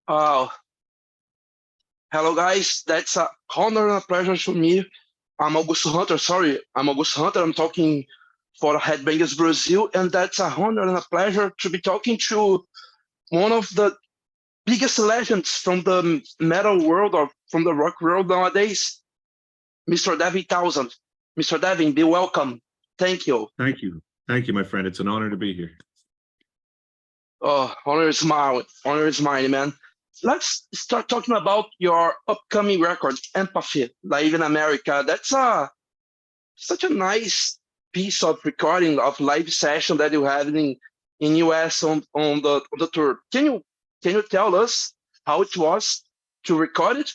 Uh, Hello, guys. That's a honor and a pleasure to me. I'm Augusto Hunter. Sorry, I'm Augusto Hunter. I'm talking for Headbangers Brazil, and that's a honor and a pleasure to be talking to one of the biggest legends from the metal world or from the rock world nowadays, Mr. Devin Townsend. Mr. Devin, be welcome. Thank you. Thank you. Thank you, my friend. It's an honor to be here. Oh, honor is mine. Honor is mine, man. Let's start talking about your upcoming record, Empathy, Live in America. That's such a nice piece of recording of live session that you had in US on the tour. Can you tell us how it was to record it?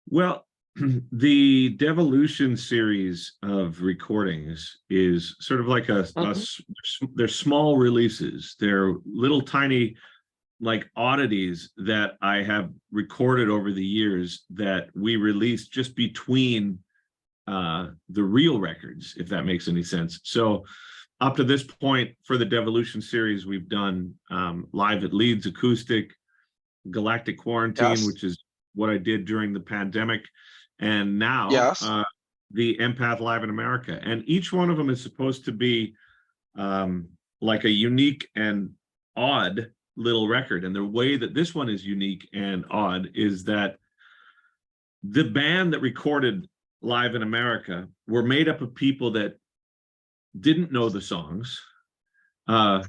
Well, the Devolution series of recordings is sort of like they're small releases. They're little tiny like oddities that I have recorded over the years that we released just between the real records, if that makes any sense. So up to this point for the Devolution series, we've done Live at Leeds acoustic, Galactic Quarantine, Yes. which is what I did during the pandemic, and now Yes. the Empath Live in America. And each one of them is supposed to be like a unique and odd little record. And the way that this one is unique and odd is that the band that recorded Live in America were made up of people that didn't know the songs, Whoa.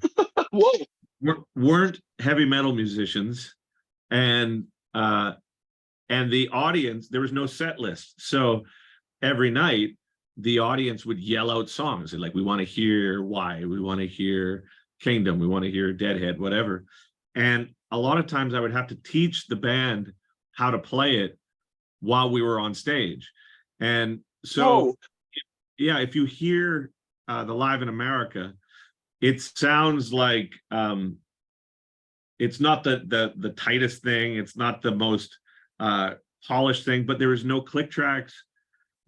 weren't heavy metal musicians, and the audience, there was no set list. So every night the audience would yell out songs like, we want to hear Why, we want to hear Kingdom, we want to hear Deadhead, whatever. And a lot of times I would have to teach the band how to play it while we were on stage. And so, yeah, if you hear the Live in America, it sounds like it's not the tightest thing. It's not the most polished thing, but there is no click tracks.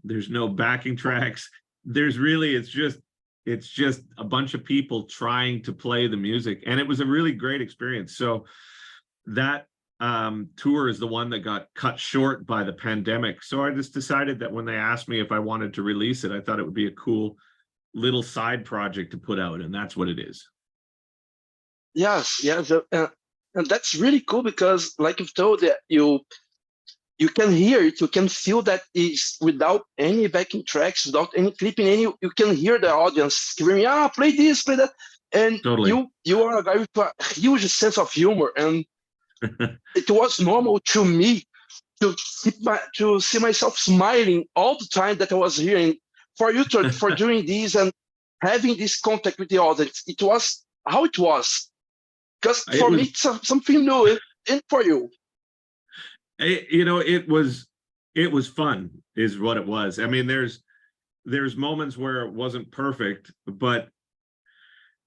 There's no backing tracks. It's just a bunch of people trying to play the music. And it was a really great experience. So that tour is the one that got cut short by the pandemic. So I just decided that when they asked me if I wanted to release it, I thought it would be a cool little side project to put out. And that's what it is. Yes, yes, and that's really cool because, like you've told, that you can hear it, you can feel that is without any backing tracks, without any clipping, you can hear the audience screaming, play this, play that, and totally. You are a guy with a huge sense of humor, and it was normal to me to see myself smiling all the time that I was hearing for you for doing this and having this contact with the audience. It was how it was. Because for me, it's something new, and for you, it was fun, is what it was. I mean, there's moments where it wasn't perfect, but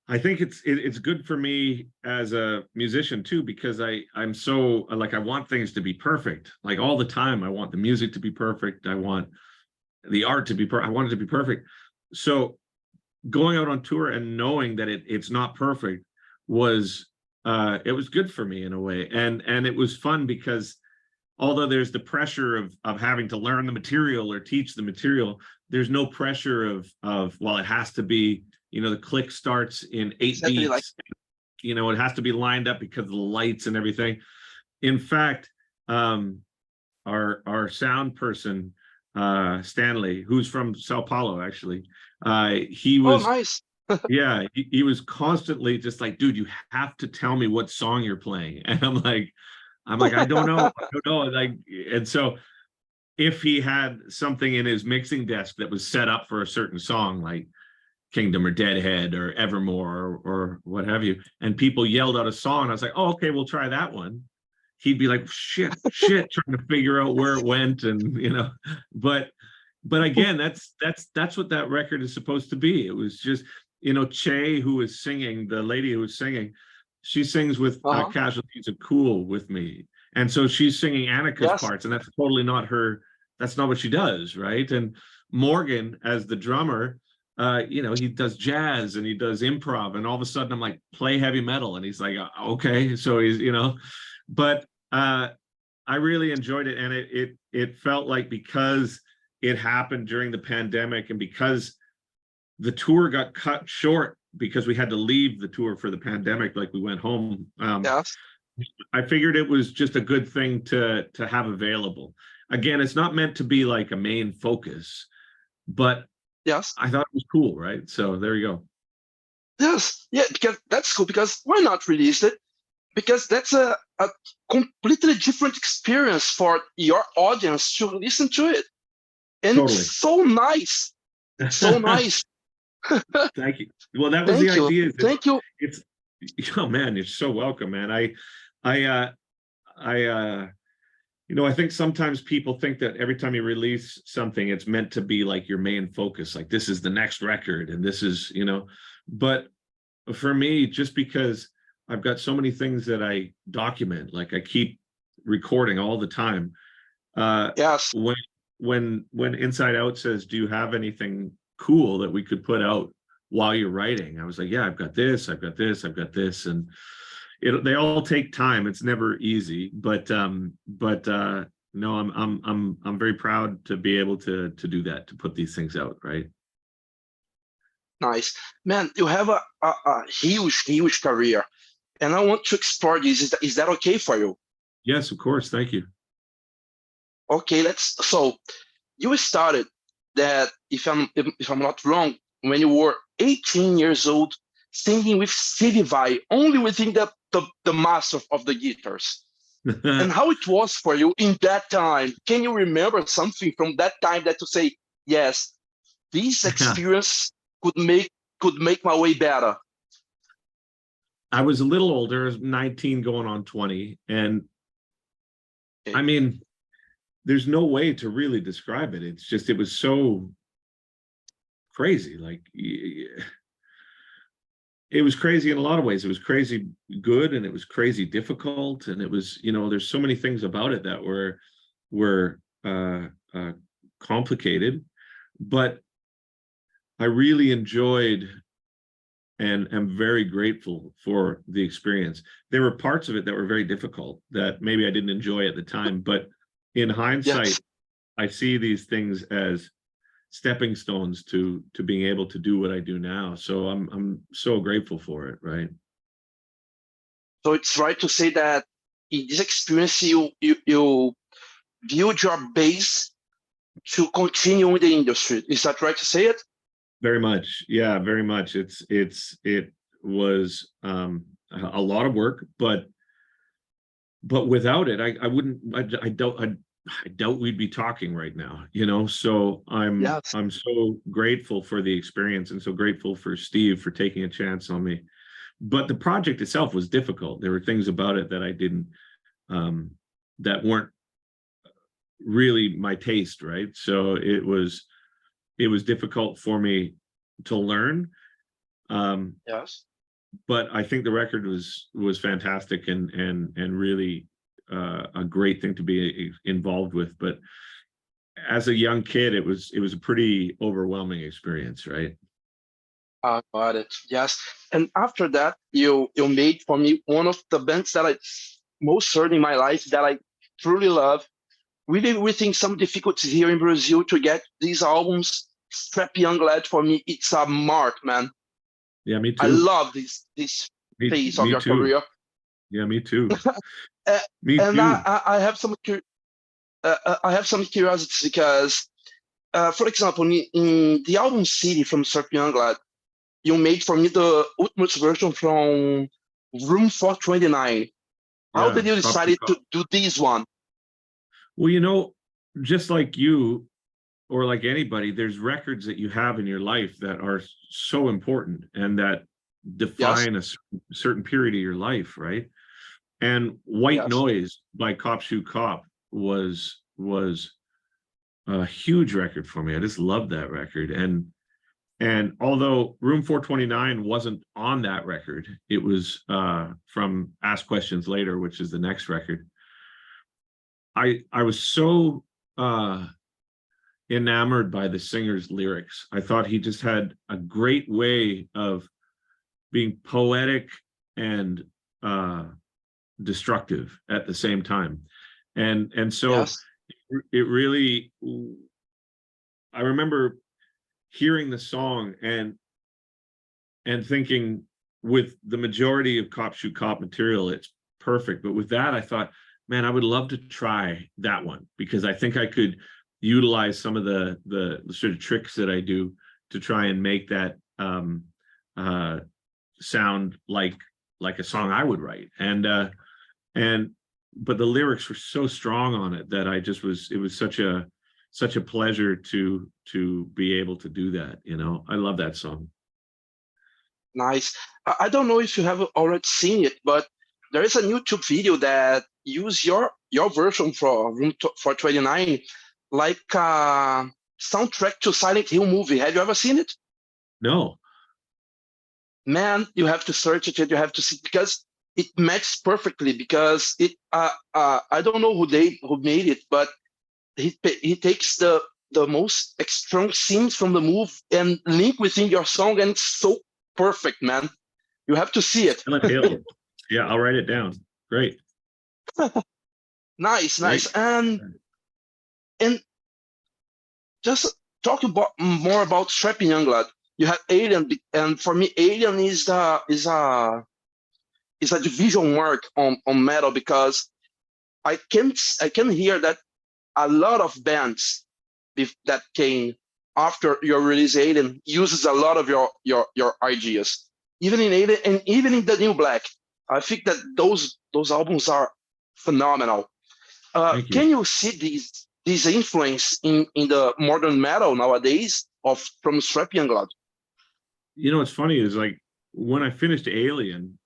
I think it's good for me as a musician too, because I'm so like, I want things to be perfect, like all the time. I want the music to be perfect. I want the art to be I want it to be perfect. So going out on tour and knowing that it's not perfect was it was good for me in a way, and it was fun because although there's the pressure of having to learn the material or teach the material, there's no pressure of well, it has to be, the click starts in 8 beats, like, it has to be lined up because of the lights and everything. In fact, our sound person, Stanley, who's from Sao Paulo, actually, he was nice. Yeah, he was constantly just like, dude, you have to tell me what song you're playing. And I'm like, I don't know. Like, and so if he had something in his mixing desk that was set up for a certain song, like Kingdom or Deadhead or Evermore or what have you, and people yelled out a song, I was like, oh, okay, we'll try that one. He'd be like, shit, trying to figure out where it went, and but again, that's what that record is supposed to be. It was just, Che, who is singing, the lady who is singing, she sings with Casualties of Cool with me. And so she's singing Annika's parts, and that's totally not her. That's not what she does, right? And Morgan, as the drummer, he does jazz and he does improv, and all of a sudden I'm like, play heavy metal, and he's like, okay. So he's, but I really enjoyed it, and it felt like, because it happened during the pandemic and because the tour got cut short because we had to leave the tour for the pandemic, like we went home. Yes. I figured it was just a good thing to have available. Again, it's not meant to be like a main focus, but Yes. I thought it was cool, right? So there you go. Yes. Yeah, because that's cool. Because why not release it? Because that's a completely different experience for your audience to listen to it. And Totally. it's so nice. It's so nice. Thank you. Well, that was the Thank you. idea. Is that Thank you. it's oh man, you're so welcome, man. I I think sometimes people think that every time you release something, it's meant to be like your main focus, like this is the next record and this is, but for me, just because I've got so many things that I document, like I keep recording all the time. Yes. When Inside Out says, do you have anything cool that we could put out while you're writing? I was like, yeah, I've got this, I've got this, I've got this. And they all take time. It's never easy, but no, I'm very proud to be able to do that, to put these things out, right? Nice. Man, you have a huge career. And I want to explore this. Is that okay for you? Yes, of course. Thank you. Okay, so you started that, if I'm not wrong, when you were 18 years old, singing with Stevie Vai, only within the master of the guitars. And how it was for you in that time? Can you remember something from that time that you say, yes, this experience could make my way better? I was a little older, I was 19 going on 20. And Okay. I mean, there's no way to really describe it. It's just, it was so crazy. Like, it was crazy in a lot of ways. It was crazy good, and it was crazy difficult. And it was, there's so many things about it that were complicated, but I really enjoyed and am very grateful for the experience. There were parts of it that were very difficult that maybe I didn't enjoy at the time, but in hindsight, Yes. I see these things as stepping stones to being able to do what I do now. So I'm so grateful for it, right? So it's right to say that in this experience, you build your base to continue in the industry. Is that right to say it? Very much. Yeah, very much. It was a lot of work, but without it, I wouldn't, I doubt we'd be talking right now, so Yes. I'm so grateful for the experience, and so grateful for Steve for taking a chance on me. But the project itself was difficult. There were things about it that I didn't, that weren't really my taste, right? So it was difficult for me to learn. Yes. But I think the record was fantastic, and really a great thing to be involved with. But as a young kid, it was a pretty overwhelming experience, right? Got it. Yes. And after that, you made for me one of the bands that I most heard in my life, that I truly love. Really within some difficulties here in Brazil to get these albums. Strap Young Lad, for me, it's a mark, man. Yeah, me I too. love this phase of Me your too. career. Yeah, me too. Uh, Me and too. I have some I have some curiosities because, for example, in the album City from Strap Young Lad, you made for me the ultimate version from Room 429. How Yeah, did you pop. decide to do this one? Well, just like you, or like anybody, there's records that you have in your life that are so important and that Yes. define a certain period of your life, right? And White Yes. Noise by Cop Shoot Cop was a huge record for me. I just loved that record. And although Room 429 wasn't on that record, it was from Ask Questions Later, which is the next record. I was so enamored by the singer's lyrics. I thought he just had a great way of being poetic and destructive at the same time. And so Yes. it really, I remember hearing the song and thinking, with the majority of Cop Shoot Cop material, it's perfect. But with that, I thought, man, I would love to try that one, because I think I could utilize some of the sort of tricks that I do to try and make that sound like a song I would write. And but the lyrics were so strong on it that it was such a pleasure to be able to do that. I love that song. Nice. I don't know if you have already seen it, but there is a YouTube video that use your version for Room 429, like a soundtrack to Silent Hill movie. Have you ever seen it? No. Man, you have to search it and you have to see, because it matches perfectly. Because it I don't know who made it, but he takes the most strong scenes from the movie and link within your song, and it's so perfect, man. You have to see it. Silent Hill. Yeah, I'll write it down. Great. Nice. Great. And just talk more about Strapping Young Lad. You have Alien, and for me, Alien is a division mark on metal, because I can hear that a lot of bands that came after your release Alien uses a lot of your ideas, even in Alien and even in the New Black. I think that those albums are phenomenal. Can you see these influence in the modern metal nowadays from Strap Youngblood? What's funny is, like, when I finished Alien,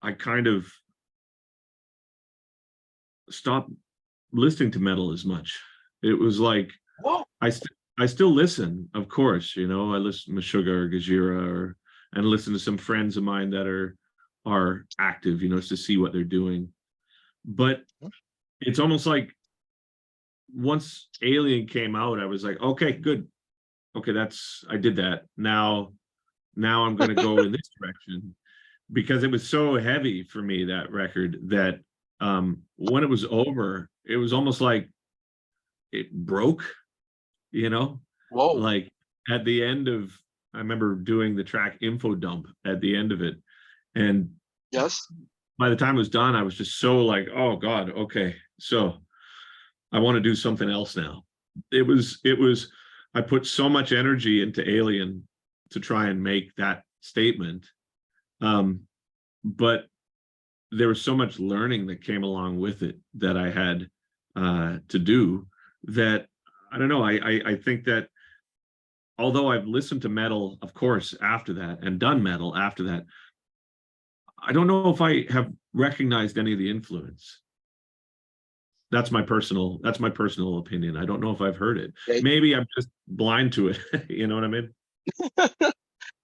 I kind of stopped listening to metal as much. It was like, Whoa. I still listen, of course. I listen to Meshuggah or Gajira, and listen to some friends of mine that are active, to see what they're doing. But it's almost like, once Alien came out, I was like, okay, good. Okay, I did that. Now I'm going to go in this direction, because it was so heavy for me, that record, that when it was over, it was almost like it broke, Whoa. like at the end of, I remember doing the track Info Dump at the end of it. And Yes. by the time it was done, I was just so like, oh God, okay. So I want to do something else now. It was, I put so much energy into Alien to try and make that statement. But there was so much learning that came along with it that I had to do, that I don't know. I think that, although I've listened to metal, of course, after that, and done metal after that, I don't know if I have recognized any of the influence. That's my personal opinion. I don't know if I've heard it. Okay. Maybe I'm just blind to it. You know what I mean?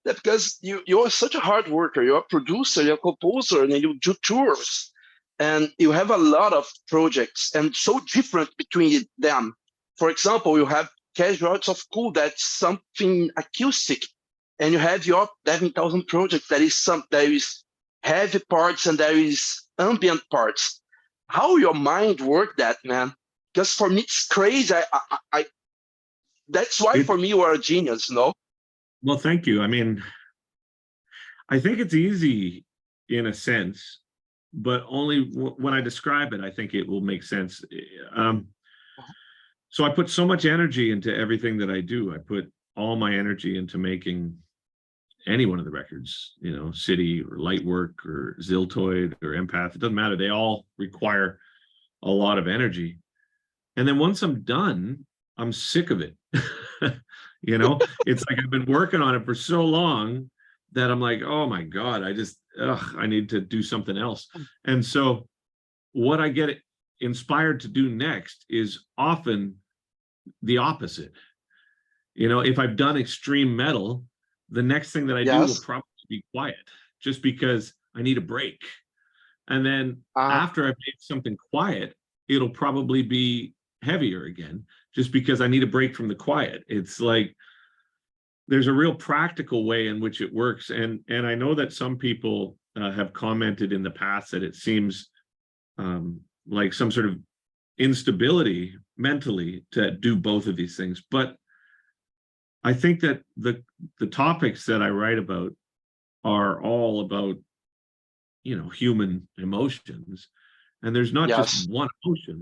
Because you are such a hard worker. You're a producer, you're a composer, and you do tours, and you have a lot of projects, and so different between them. For example, you have Casualties of Cool, that's something acoustic, and you have your Devin Townsend project that is heavy parts and there is ambient parts. How your mind work that, man? Because for me it's crazy. I that's why for me you are a genius, no? Well, thank you. I mean, I think it's easy in a sense, but only when I describe it, I think it will make sense. So I put so much energy into everything that I do. I put all my energy into making any one of the records, City or Lightwork or Ziltoid or Empath. It doesn't matter. They all require a lot of energy. And then once I'm done, I'm sick of it. It's like I've been working on it for so long that I'm like, oh my God, I need to do something else. And so what I get inspired to do next is often the opposite. If I've done extreme metal, the next thing that I do will probably be quiet, just because I need a break. And then after I've made something quiet, it'll probably be heavier again, just because I need a break from the quiet. It's like, there's a real practical way in which it works. And I know that some people have commented in the past that it seems like some sort of instability mentally to do both of these things. But I think that the topics that I write about are all about, human emotions, and there's not just Yes. one emotion.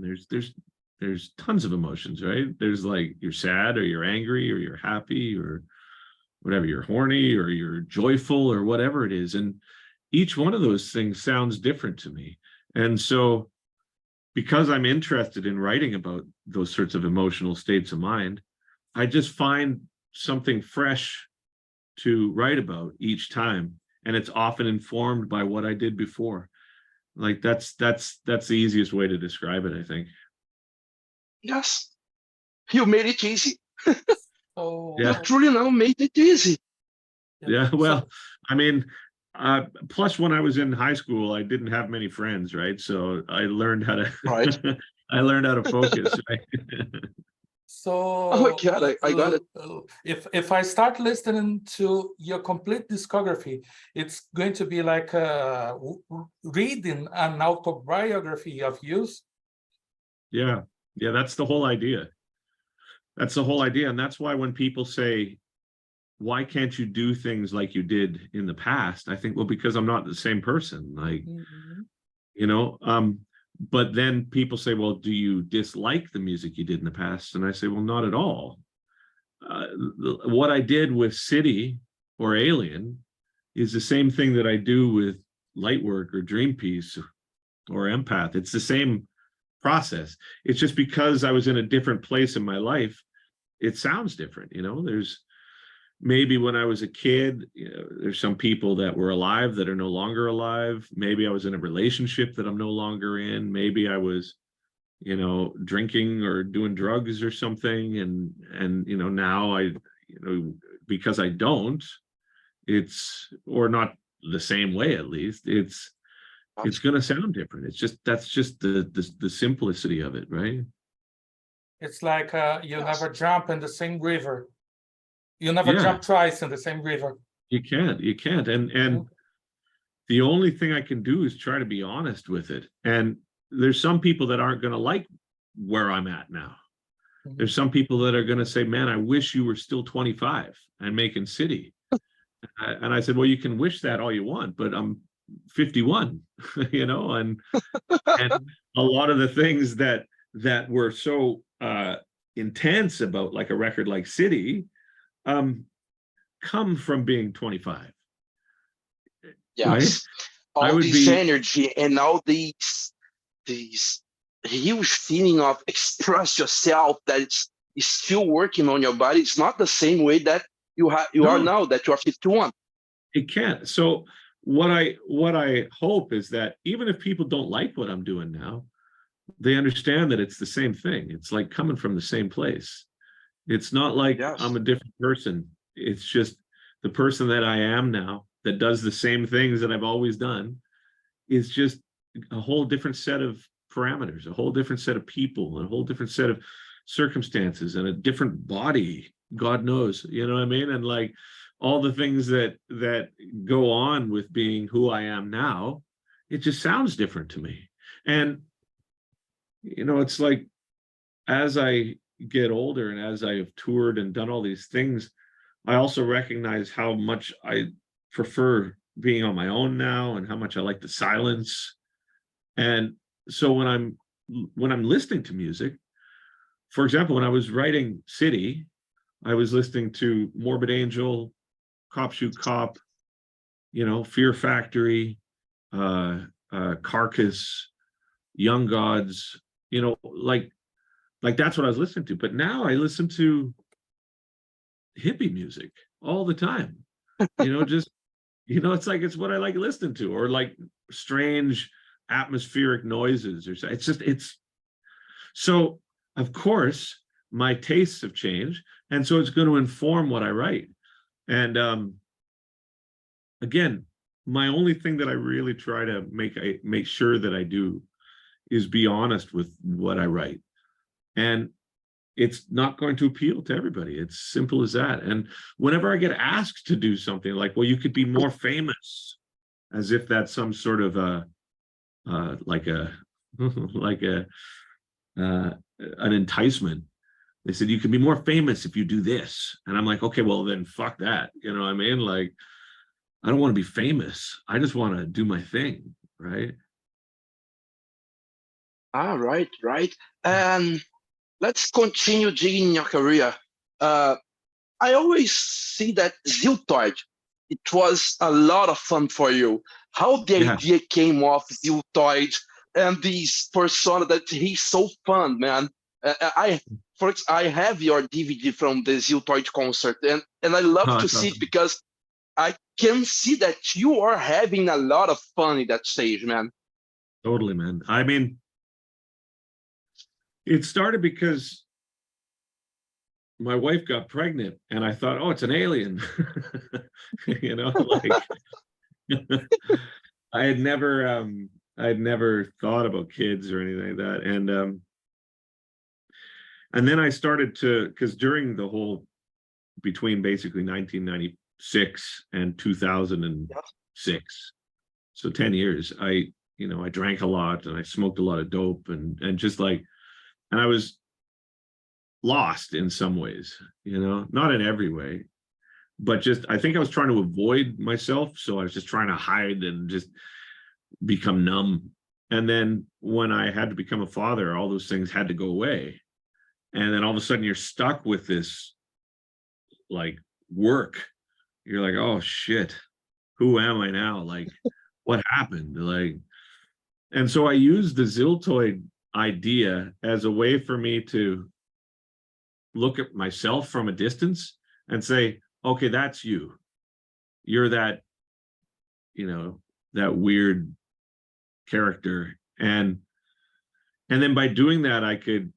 There's tons of emotions, right? There's like, you're sad, or you're angry, or you're happy, or whatever, you're horny, or you're joyful, or whatever it is, and each one of those things sounds different to me. And so, because I'm interested in writing about those sorts of emotional states of mind, I just find something fresh to write about each time, and it's often informed by what I did before. Like, that's the easiest way to describe it, I think. Yes. You made it easy. So, You Yeah. truly now made it easy. Yeah, so well, I mean, plus when I was in high school, I didn't have many friends, right? So I learned how Right. to I learned how to focus, right? Oh, I got it. I got it. If I start listening to your complete discography, it's going to be like reading an autobiography of yours. Yeah, that's the whole idea. That's the whole idea. And that's why when people say, why can't you do things like you did in the past? I think, well, because I'm not the same person. Like, but then people say, well, do you dislike the music you did in the past? And I say, well, not at all. What I did with City or Alien is the same thing that I do with Lightwork or Dream Piece or Empath. It's the same process. It's just because I was in a different place in my life, it sounds different. There's maybe when I was a kid, there's some people that were alive that are no longer alive. Maybe I was in a relationship that I'm no longer in. Maybe I was, drinking or doing drugs or something. And now because I don't, or not the same way, at least, it's going to sound different. That's just the simplicity of it, right? It's like you never jump in the same river. You never Yeah. jump twice in the same river. You can't. And the only thing I can do is try to be honest with it. And there's some people that aren't going to like where I'm at now. There's some people that are going to say, man, I wish you were still 25 and making City. And I said, well, you can wish that all you want, but I'm 51, and a lot of the things that were so intense about like a record like City come from being 25. Yes. Right? All this energy and all these huge feeling of express yourself that it's still working on your body. It's not the same way that you are now that you are 51. It can't. So what I hope is that even if people don't like what I'm doing now, they understand that it's the same thing. It's like coming from the same place. It's not like I'm a different person. It's just the person that I am now that does the same things that I've always done is just a whole different set of parameters, a whole different set of people, a whole different set of circumstances, and a different body. God knows, you know what I mean? And like all the things that go on with being who I am now, it just sounds different to me. And it's like as I get older and as I have toured and done all these things, I also recognize how much I prefer being on my own now and how much I like the silence. And so when I'm listening to music, for example, when I was writing City, I was listening to Morbid Angel, Cop Shoot Cop, Fear Factory, Carcass, Young Gods, like that's what I was listening to. But now I listen to hippie music all the time. Just it's what I like listening to, or like strange atmospheric noises, or it's so of course my tastes have changed, and so it's going to inform what I write. And again, my only thing that I really try to make sure that I do is be honest with what I write. And it's not going to appeal to everybody. It's simple as that. And whenever I get asked to do something like, well, you could be more famous, as if that's some sort of like a like an enticement. They said, you can be more famous if you do this. And I'm like, okay, well then fuck that. You know what I mean? Like, I don't want to be famous. I just want to do my thing. Right. Right, right. And let's continue digging in your career. I always see that Ziltoid, it was a lot of fun for you. How the Yeah. idea came off Ziltoid and this persona that he's so fun, man. I have your DVD from the Ziltoid concert, and I love Oh, to that's see it awesome. because I can see that you are having a lot of fun in that stage, man. Totally, man. I mean, it started because my wife got pregnant and I thought, oh, it's an alien. You know, like I had never thought about kids or anything like that. And then I started to, because during the whole, between basically 1996 and 2006, so 10 years, I drank a lot and I smoked a lot of dope and just like, and I was lost in some ways, not in every way, but just, I think I was trying to avoid myself. So I was just trying to hide and just become numb. And then when I had to become a father, all those things had to go away. And then all of a sudden you're stuck with this like work. You're like, oh shit, who am I now? Like, what happened? Like, and so I used the Ziltoid idea as a way for me to look at myself from a distance and say, okay, that's you. You're that, that weird character. And then by doing that, I could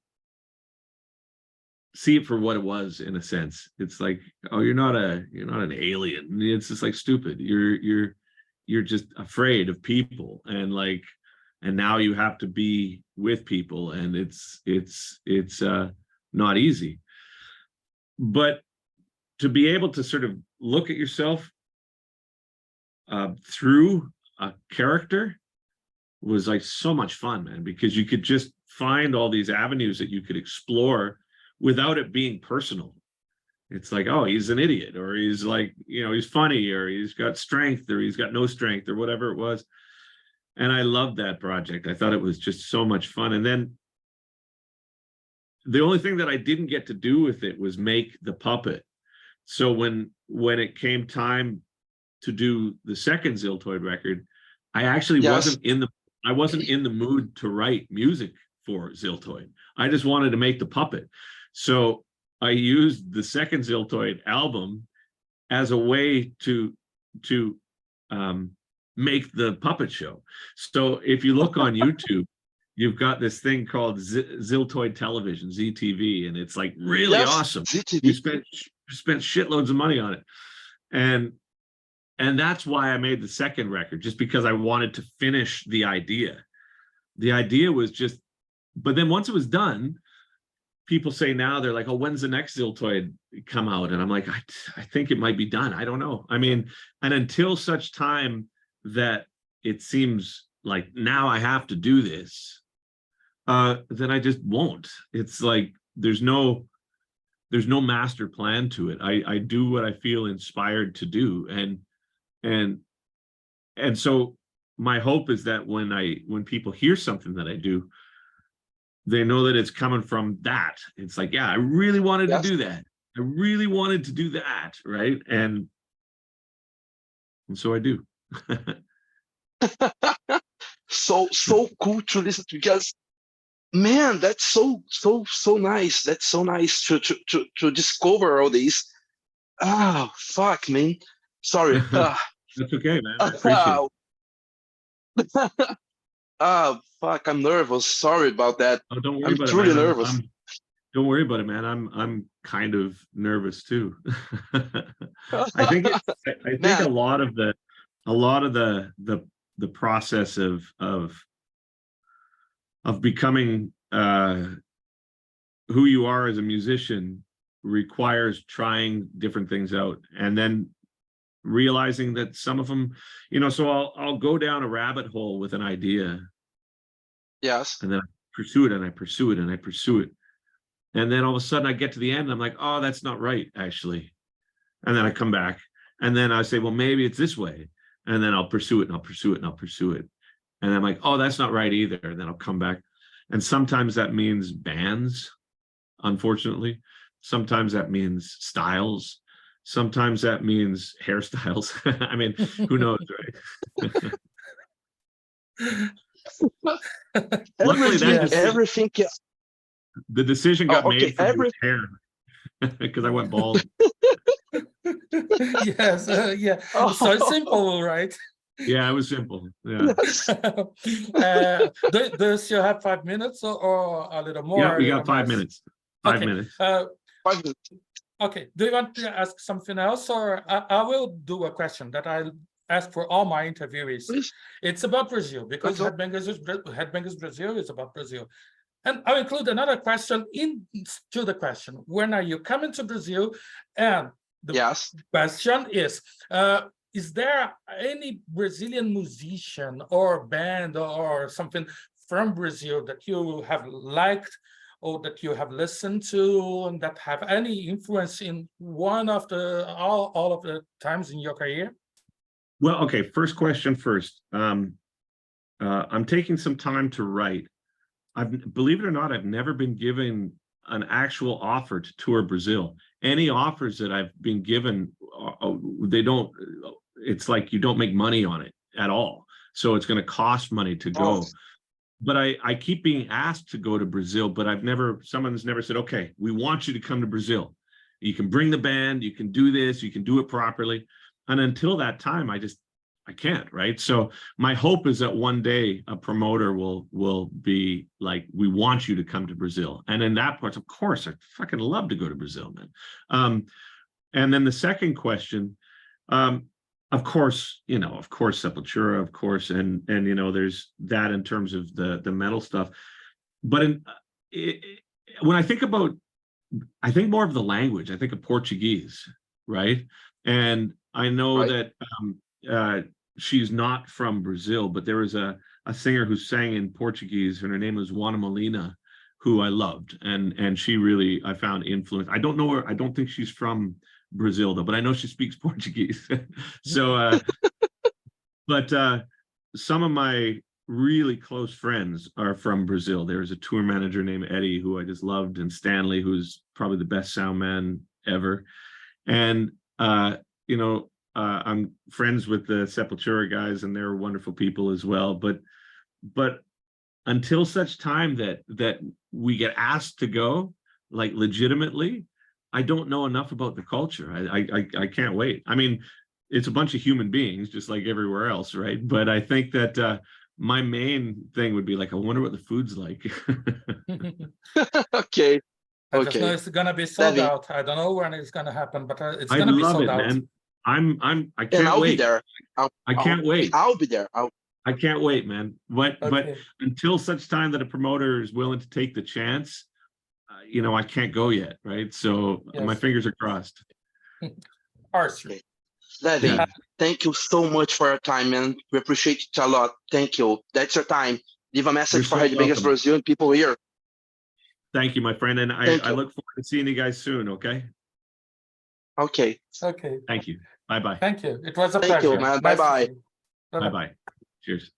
see it for what it was, in a sense. It's like, oh, you're not an alien. It's just like stupid. You're just afraid of people, and like, and now you have to be with people, and it's not easy. But to be able to sort of look at yourself through a character was like so much fun, man, because you could just find all these avenues that you could explore without it being personal. It's like, oh, he's an idiot, or he's like, he's funny, or he's got strength, or he's got no strength, or whatever it was. And I loved that project. I thought it was just so much fun. And then the only thing that I didn't get to do with it was make the puppet. So when it came time to do the second Ziltoid record, I actually wasn't in the mood to write music for Ziltoid. I just wanted to make the puppet. So I used the second Ziltoid album as a way to make the puppet show. So if you look on YouTube, you've got this thing called Ziltoid Television, ZTV, and it's like really awesome. ZTV. You spent shitloads of money on it. And that's why I made the second record, just because I wanted to finish the idea. The idea was just, but then once it was done, people say now, they're like, oh, when's the next Ziltoid come out? And I'm like, I think it might be done. I don't know. I mean, and until such time that it seems like now I have to do this, then I just won't. It's like, there's no master plan to it. I do what I feel inspired to do. And so my hope is that when people hear something that I do, they know that it's coming from that. It's like, yeah, I really wanted to do that. I really wanted to do that, right? And so I do. So cool to listen to, because man, that's so nice. That's so nice to discover all these. Oh fuck, man. Sorry. That's okay, man. I appreciate it. Fuck, I'm nervous. Sorry about that. Oh, don't worry I'm about it, truly man. nervous. Don't worry about it, man. I'm kind of nervous too. I think Man, a lot of the process of becoming who you are as a musician requires trying different things out, and then realizing that some of them, so I'll go down a rabbit hole with an idea, Yes. And then I pursue it and I pursue it and I pursue it. And then all of a sudden I get to the end and I'm like, oh, that's not right, actually. And then I come back and then I say, well, maybe it's this way. And then I'll pursue it and I'll pursue it and I'll pursue it. And I'm like, oh, that's not right either. And then I'll come back. And sometimes that means bands, unfortunately. Sometimes that means styles. Sometimes that means hairstyles. I mean, who knows, right? Luckily, Everything. the decision got made for Every. hair because I went bald. Yes, yeah. Oh. So it's simple, right? Yeah, it was simple. Yeah. Do you still have 5 minutes or a little more? Yeah, we got 5 minutes. 5 minutes. 5 minutes. Okay. Do you want to ask something else, or I will do a question that I ask for all my interviewees? Please. It's about Brazil, because Headbangers Brazil is about Brazil. And I'll include another question into the question. When are you coming to Brazil? And the question is there any Brazilian musician or band or something from Brazil that you have liked or that you have listened to and that have any influence in one of the all of the times in your career? Well, okay, first question first. I'm taking some time to write. Believe it or not, I've never been given an actual offer to tour Brazil. Any offers that I've been given, it's like you don't make money on it at all. So it's going to cost money to go. But I keep being asked to go to Brazil, but someone's never said, okay, we want you to come to Brazil. You can bring the band, you can do this, you can do it properly. And until that time, I can't, right? So my hope is that one day a promoter will be like, we want you to come to Brazil. And in that part, of course, I fucking love to go to Brazil, man. And then the second question, of course, Sepultura, of course, and there's that in terms of the metal stuff. But when I think more of the language. I think of Portuguese, right? And I know that she's not from Brazil, but there was a singer who sang in Portuguese, and her name was Juana Molina, who I loved, and she really, I found influence. I don't know her. I don't think she's from Brazil though, but I know she speaks Portuguese. So, but some of my really close friends are from Brazil. There's a tour manager named Eddie who I just loved, and Stanley, who's probably the best sound man ever. And I'm friends with the Sepultura guys, and they're wonderful people as well. But until such time that we get asked to go, like legitimately, I don't know enough about the culture. I can't wait. I mean, it's a bunch of human beings, just like everywhere else, right? But I think that my main thing would be like, I wonder what the food's like. Okay. I just know it's gonna be sold out. I don't know when it's gonna happen, but it's gonna be sold out. Man. I can't wait. I'll be there. I can't wait. I'll be there. I can't wait, man. But until such time that a promoter is willing to take the chance, I can't go yet, right? So my fingers are crossed. Arthur. Devin, thank you so much for your time, man. We appreciate it a lot. Thank you. That's your time. Leave a message for Headbangers Brazil and people here. Thank you, my friend. And I look forward to seeing you guys soon, okay? Okay. Okay. Thank you. Bye-bye. Thank you. It was a pleasure. Thank you, man. Bye-bye. Bye-bye. Cheers.